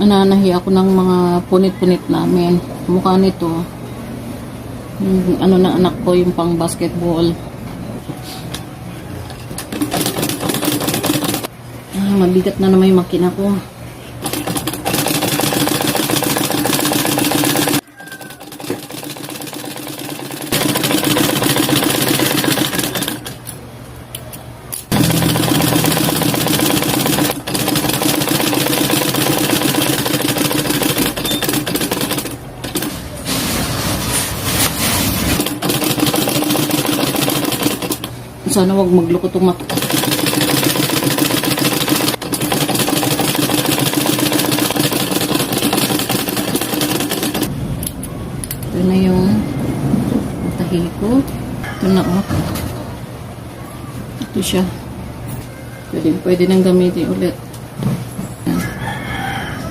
Nananahi ako ng mga punit-punit namin. Mukha nito, yung ano ng anak ko, yung pang basketball. Mabigat na naman yung makina ko. Sana wag magloko itong mata. Ito na yung tahi ko. Ito na oh. Ito siya. Pwede nang gamitin ulit.